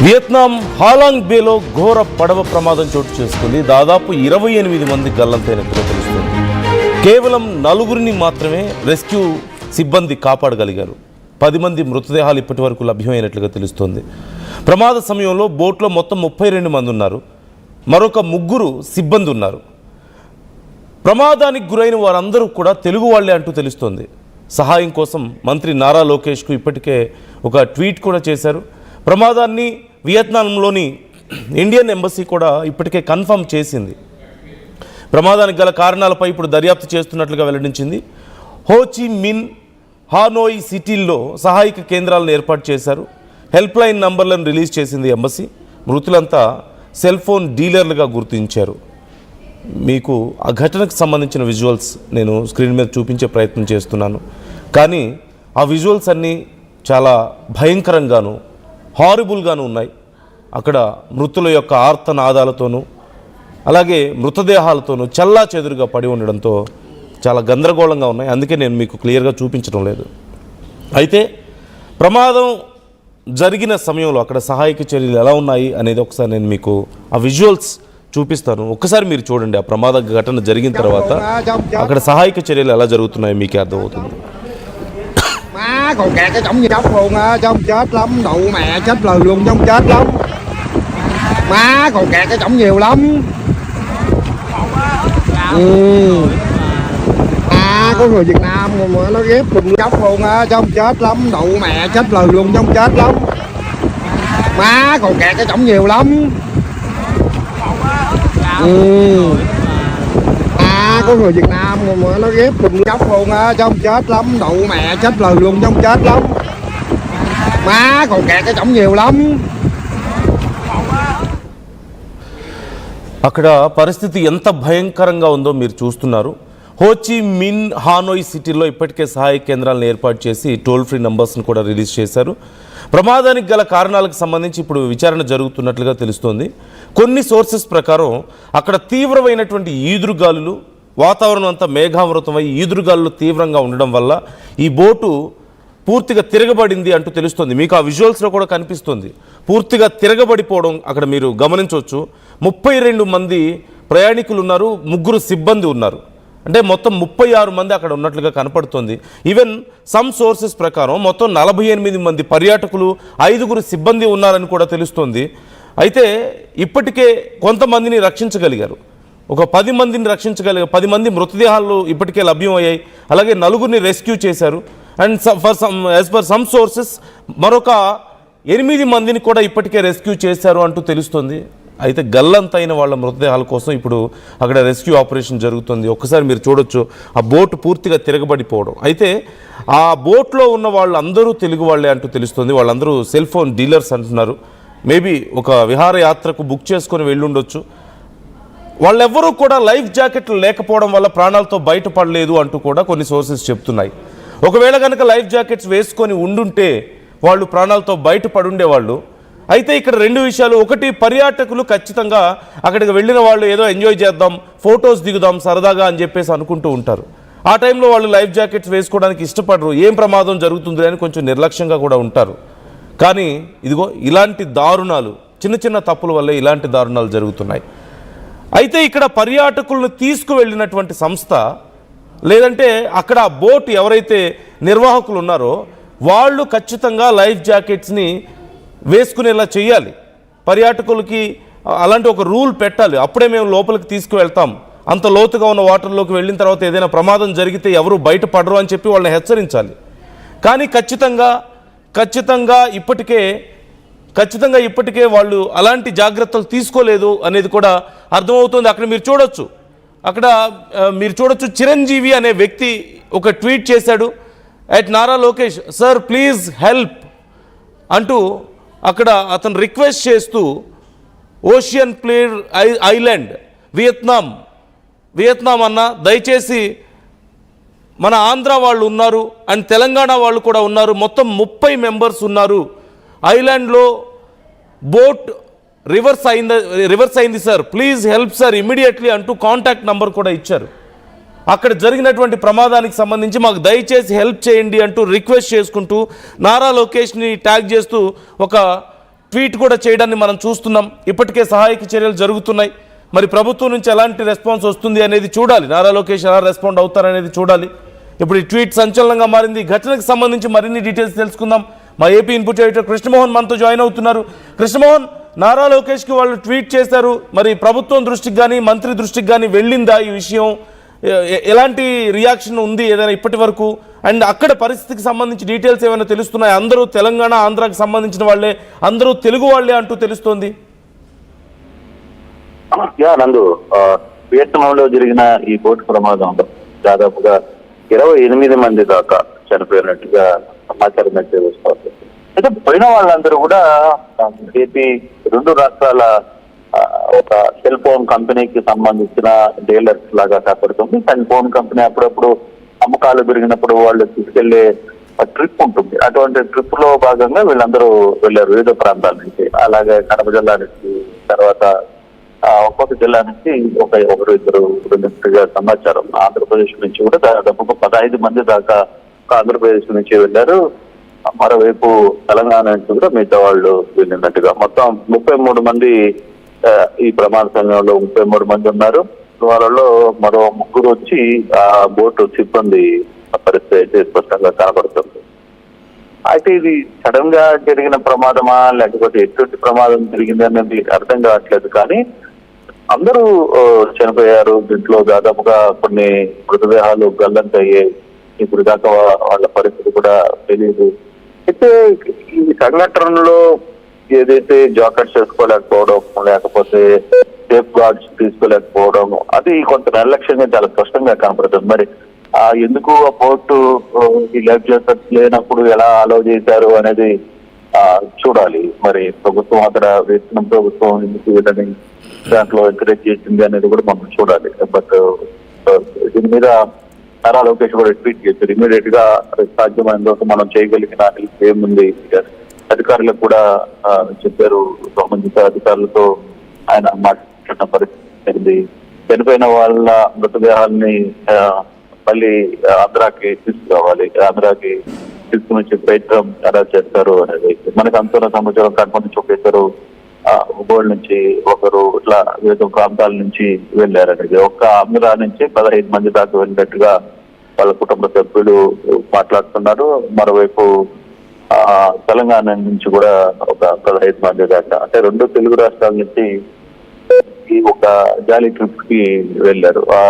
Vietnam హాలాంగ్ బేలో ఘోర పడవ ప్రమాదం చోటు చేసుకుంది. దాదాపు 28 మంది గల్లంతైనట్టుగా తెలుస్తుంది. కేవలం 4 మాత్రమే రెస్క్యూ సిబ్బంది కాపాడగలిగారు. 10 మంది మృతదేహాలు ఇప్పటి వరకు లభ్యమైనట్లుగా తెలుస్తోంది. ప్రమాద సమయంలో బోట్లో మొత్తం 32 మంది ఉన్నారు. మరొక 3 సిబ్బంది ఉన్నారు. ప్రమాదానికి గురైన వారందరూ కూడా తెలుగు వాళ్లే అంటూ తెలుస్తోంది. సహాయం కోసం మంత్రి నారా లోకేష్కు ఇప్పటికే ఒక ట్వీట్ కూడా చేశారు. ప్రమాదాన్ని వియత్నాంలోని ఇండియన్ ఎంబసీ కూడా ఇప్పటికే కన్ఫర్మ్ చేసింది. ప్రమాదానికి గల కారణాలపై ఇప్పుడు దర్యాప్తు చేస్తున్నట్లుగా వెల్లడించింది. హో చి మిన్ హానోయ్ సిటీల్లో సహాయక కేంద్రాలను ఏర్పాటు చేశారు. హెల్ప్ లైన్ నంబర్లను రిలీజ్ చేసింది ఎంబసీ. మృతులంతా సెల్ ఫోన్ డీలర్లుగా గుర్తించారు. మీకు ఆ ఘటనకు సంబంధించిన విజువల్స్ నేను స్క్రీన్ మీద చూపించే ప్రయత్నం చేస్తున్నాను. కానీ ఆ విజువల్స్ అన్నీ చాలా భయంకరంగాను హారిబుల్గాను ఉన్నాయి. అక్కడ మృతుల యొక్క ఆర్తనాదాలతోనూ అలాగే మృతదేహాలతోనూ చల్లా చెదురుగా పడి ఉండడంతో చాలా గందరగోళంగా ఉన్నాయి. అందుకే నేను మీకు క్లియర్గా చూపించడం లేదు. అయితే ప్రమాదం జరిగిన సమయంలో అక్కడ సహాయక చర్యలు ఎలా ఉన్నాయి అనేది ఒకసారి నేను మీకు ఆ విజువల్స్ చూపిస్తాను. ఒక్కసారి మీరు చూడండి. ఆ ప్రమాద ఘటన జరిగిన తర్వాత అక్కడ సహాయక చర్యలు ఎలా జరుగుతున్నాయో మీకే అర్థమవుతుంది. Má còn kẹt cái chổng gì đóng luôn á, trong chết lắm, đụ mẹ chết lời luôn, trong chết lắm. Má còn kẹt cái chổng nhiều lắm. Có người Việt Nam mà nó ghép cùng chóc luôn á, trong chết lắm, đụ mẹ chết lời luôn, trong chết lắm. Má còn kẹt cái chổng nhiều lắm. Có người Việt Nam mà nó ghép cùng chóc luôn á, trong chết lắm, đụ mẹ chết lời luôn, trong chết lắm. Má còn kẹt cái chổng nhiều lắm. అక్కడ పరిస్థితి ఎంత భయంకరంగా ఉందో మీరు చూస్తున్నారు. హోచి మిన్ హానోయ్ సిటీలో ఇప్పటికే సహాయ కేంద్రాలను ఏర్పాటు చేసి టోల్ ఫ్రీ నంబర్స్ను కూడా రిలీజ్ చేశారు. ప్రమాదానికి గల కారణాలకు సంబంధించి ఇప్పుడు విచారణ జరుగుతున్నట్లుగా తెలుస్తోంది. కొన్ని సోర్సెస్ ప్రకారం అక్కడ తీవ్రమైనటువంటి ఈదురుగాలులు, వాతావరణం అంతా మేఘావృతమై ఈదురుగాలు తీవ్రంగా ఉండడం వల్ల ఈ బోటు పూర్తిగా తిరగబడింది అంటూ తెలుస్తుంది. మీకు ఆ విజువల్స్లో కూడా కనిపిస్తుంది. పూర్తిగా తిరగబడిపోవడం అక్కడ మీరు గమనించవచ్చు. 32 మంది ప్రయాణికులు ఉన్నారు, 3 సిబ్బంది ఉన్నారు. అంటే మొత్తం 36 మంది అక్కడ ఉన్నట్లుగా కనపడుతుంది. ఈవెన్ సమ్ సోర్సెస్ ప్రకారం మొత్తం 48 మంది పర్యాటకులు, 5 సిబ్బంది ఉన్నారని కూడా తెలుస్తోంది. అయితే ఇప్పటికే కొంతమందిని రక్షించగలిగారు. ఒక 10 మందిని రక్షించగలిగారు. 10 మంది మృతదేహాలు ఇప్పటికే లభ్యమయ్యాయి. అలాగే 4 రెస్క్యూ చేశారు. And as per some sources మరొక 8 మందిని కూడా ఇప్పటికే రెస్క్యూ చేశారు అంటూ తెలుస్తుంది. అయితే గల్లంతైన వాళ్ళ మృతదేహాల కోసం ఇప్పుడు అక్కడ రెస్క్యూ ఆపరేషన్ జరుగుతుంది. ఒక్కసారి మీరు చూడొచ్చు ఆ బోటు పూర్తిగా తిరగబడిపోవడం. అయితే ఆ బోట్లో ఉన్న వాళ్ళందరూ తెలుగు వాళ్ళే అంటూ తెలుస్తుంది. వాళ్ళందరూ సెల్ ఫోన్ డీలర్స్ అంటున్నారు. మేబీ ఒక విహారయాత్రకు బుక్ చేసుకొని వెళ్ళుండొచ్చు. వాళ్ళెవ్వరూ కూడా లైఫ్ జాకెట్లు లేకపోవడం వల్ల ప్రాణాలతో బయటపడలేదు అంటూ కూడా కొన్ని సోర్సెస్ చెప్తున్నాయి. ఒకవేళ కనుక లైఫ్ జాకెట్స్ వేసుకొని ఉండుంటే వాళ్ళు ప్రాణాలతో బయటపడుండేవాళ్ళు. అయితే ఇక్కడ 2 విషయాలు. ఒకటి, పర్యాటకులు ఖచ్చితంగా అక్కడికి వెళ్ళిన వాళ్ళు ఏదో ఎంజాయ్ చేద్దాం, ఫొటోస్ దిగుదాం సరదాగా అని చెప్పేసి అనుకుంటూ ఉంటారు. ఆ టైంలో వాళ్ళు లైఫ్ జాకెట్స్ వేసుకోవడానికి ఇష్టపడరు. ఏం ప్రమాదం జరుగుతుంది అని కొంచెం నిర్లక్ష్యంగా కూడా ఉంటారు. కానీ ఇదిగో ఇలాంటి దారుణాలు, చిన్న చిన్న తప్పుల వల్లే ఇలాంటి దారుణాలు జరుగుతున్నాయి. అయితే ఇక్కడ పర్యాటకులను తీసుకువెళ్ళినటువంటి సంస్థ లేదంటే అక్కడ బోట్ ఎవరైతే నిర్వాహకులు ఉన్నారో వాళ్ళు ఖచ్చితంగా లైఫ్ జాకెట్స్ని వేసుకునేలా చేయాలి. పర్యాటకులకి అలాంటి ఒక రూల్ పెట్టాలి. అప్పుడే మేము లోపలికి తీసుకువెళ్తాం. అంత లోతుగా ఉన్న వాటర్లోకి వెళ్ళిన తర్వాత ఏదైనా ప్రమాదం జరిగితే ఎవరు బయటపడరు అని చెప్పి వాళ్ళని హెచ్చరించాలి. కానీ ఖచ్చితంగా ఇప్పటికే వాళ్ళు అలాంటి జాగ్రత్తలు తీసుకోలేదు అనేది కూడా అర్థమవుతుంది. అక్కడ మీరు చూడొచ్చు చిరంజీవి అనే వ్యక్తి ఒక ట్వీట్ చేశాడు. At Nara Lokesh sir please help అంటూ అక్కడ అతను రిక్వెస్ట్ చేస్తూ ఓషియన్ ప్లేర్ ఐలాండ్ వియత్నాం అన్న దయచేసి మన ఆంధ్ర వాళ్ళు ఉన్నారు అండ్ తెలంగాణ వాళ్ళు కూడా ఉన్నారు, మొత్తం 30 మెంబర్స్ ఉన్నారు. ఐలాండ్లో బోట్ రివర్స్ అయింది sir, please help sir immediately అంటూ కాంటాక్ట్ నంబర్ కూడా ఇచ్చారు. అక్కడ జరిగినటువంటి ప్రమాదానికి సంబంధించి మాకు దయచేసి హెల్ప్ చేయండి అంటూ రిక్వెస్ట్ చేసుకుంటూ నారా లోకేష్ని ట్యాగ్ చేస్తూ ఒక ట్వీట్ కూడా చేయడాన్ని మనం చూస్తున్నాం. ఇప్పటికే సహాయక చర్యలు జరుగుతున్నాయి. మరి ప్రభుత్వం నుంచి ఎలాంటి రెస్పాన్స్ వస్తుంది అనేది చూడాలి. నారా లోకేష్ ఎలా రెస్పాండ్ అవుతారనేది చూడాలి. ఇప్పుడు ఈ ట్వీట్ సంచలనంగా మారింది. ఈ ఘటనకు సంబంధించి మరిన్ని డీటెయిల్స్ తెలుసుకుందాం. మా ఏపీ ఇన్పుట్ ఎడిటర్ కృష్ణమోహన్ మనతో జాయిన్ అవుతున్నారు. కృష్ణమోహన్, నారా లోకేష్కి వాళ్ళు ట్వీట్ చేశారు. మరి ప్రభుత్వం దృష్టికి కానీ మంత్రి దృష్టికి కానీ వెళ్ళిందా ఈ విషయం? ఎలాంటి రియాక్షన్ ఉంది ఏదైనా ఇప్పటి వరకు? అండ్ అక్కడ పరిస్థితికి సంబంధించి డీటెయిల్స్ ఏమైనా తెలుస్తున్నాయి? అందరూ తెలంగాణ ఆంధ్రాకి సంబంధించిన వాళ్ళే, అందరూ తెలుగు వాళ్ళే అంటూ తెలుస్తోంది. నందు, వియత్నాంలో జరిగిన ఈ బోటు ప్రమాదంలో దాదాపుగా 28 మంది దాకా చనిపోయినట్టుగా సమాచారం అయితే వస్తుంది. అయితే పోయిన వాళ్ళందరూ కూడా ఏపీ 2 రాష్ట్రాల ఒక సెల్ ఫోన్ కంపెనీకి సంబంధించిన డీలర్స్ లాగా కాపాడుతుంది. సెల్ ఫోన్ కంపెనీ అప్పుడప్పుడు అమ్మకాలు పెరిగినప్పుడు వాళ్ళు తీసుకెళ్లే ట్రిప్ ఉంటుంది. అటువంటి ట్రిప్ లో భాగంగా వీళ్ళందరూ వెళ్ళారు వివిధ ప్రాంతాల నుంచి. అలాగే కడప జిల్లా నుంచి, తర్వాత ఒక్కొక్క జిల్లా నుంచి ఒకరు ఇద్దరు వెళ్ళినట్టుగా సమాచారం. ఆంధ్రప్రదేశ్ నుంచి కూడా దాదాపు 15 మంది దాకా ఆంధ్రప్రదేశ్ నుంచి వెళ్ళారు. మరోవైపు తెలంగాణ నుంచి కూడా మిగతా వాళ్ళు వెళ్ళినట్టుగా మొత్తం 33 మంది ఈ ప్రమాద సమయంలో 33 మంది ఉన్నారు. వాళ్ళలో మరో 3 వచ్చి ఆ బోటు సిబ్బంది పరిస్థితి అయితే స్పష్టంగా కనబడుతుంది. అయితే ఇది సడన్ గా జరిగిన ప్రమాదమా లేకపోతే ఎటువంటి ప్రమాదం జరిగింది అనేది అర్థం కావట్లేదు. కానీ అందరూ చనిపోయారు. దీంట్లో దాదాపుగా కొన్ని మృతదేహాలు గల్లంతయ్యాయి. ఇప్పుడు దాకా వాళ్ళ పరిస్థితి కూడా తెలియదు. అయితే ఈ సంఘటనలో ఏదైతే జాకెట్స్ చేసుకోలేకపోవడం, లేకపోతే సేఫ్ గార్డ్స్ తీసుకోలేకపోవడం, అది కొంత నిర్లక్ష్యంగా చాలా స్పష్టంగా కనపడుతుంది. మరి ఎందుకు ఆ బోటు ఈ లైఫ్ జాకెట్స్ లేనప్పుడు ఎలా అలౌ చేశారు అనేది చూడాలి. మరి ప్రభుత్వం అక్కడ వేసిన ప్రభుత్వం ఎందుకు వీళ్ళని దాంట్లో ఎంకరేజ్ చేసింది అనేది కూడా మనం చూడాలి. బట్ దీని మీద నారా లోకేష్ కూడా ట్వీట్ చేశారు. ఇమీడియట్ గా సాధ్యమైనంత వరకు మనం చేయగలిగిన ఏముంది అధికారులకు కూడా చెప్పారు. సంబంధిత అధికారులతో ఆయన మాట్లాడిన పరిస్థితి. చనిపోయిన వాళ్ళ మృతదేహాన్ని మళ్ళీ ఆంధ్రాకి తీసుకురావాలి, ఆంధ్రాకి తీసుకుని వచ్చే ప్రయత్నం ఎలా చేస్తారు అనేది మనకు అంతున్న సమాచారం. కడప నుంచి ఒకేసారు, ఒంగోలు నుంచి ఒకరు, ఇట్లా వివిధ ప్రాంతాల నుంచి వెళ్ళారనేది. ఒక్క ఆంధ్రా నుంచి 15 మంది దాకా వెళ్ళినట్టుగా వాళ్ళ కుటుంబ సభ్యులు మాట్లాడుతున్నారు. మరోవైపు తెలంగాణ నుంచి కూడా ఒక 15 మంది దాకా, అంటే 2 తెలుగు రాష్ట్రాల నుంచి ఈ ఒక జాలీ ట్రిప్ కి వెళ్ళారు. ఆ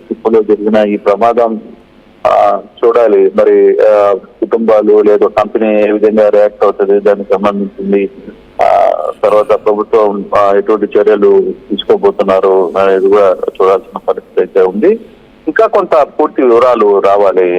ట్రిప్ లో జరిగిన ఈ ప్రమాదం చూడాలి. మరి కుటుంబాలు లేదా కంపెనీ ఏ విధంగా రియాక్ట్ అవుతుంది దానికి సంబంధించింది. తర్వాత ప్రభుత్వం ఎటువంటి చర్యలు తీసుకోబోతున్నారు అనేది కూడా చూడాల్సిన పరిస్థితి అయితే ఉంది. ఇంకా కొంత పూర్తి వివరాలు రావాలి.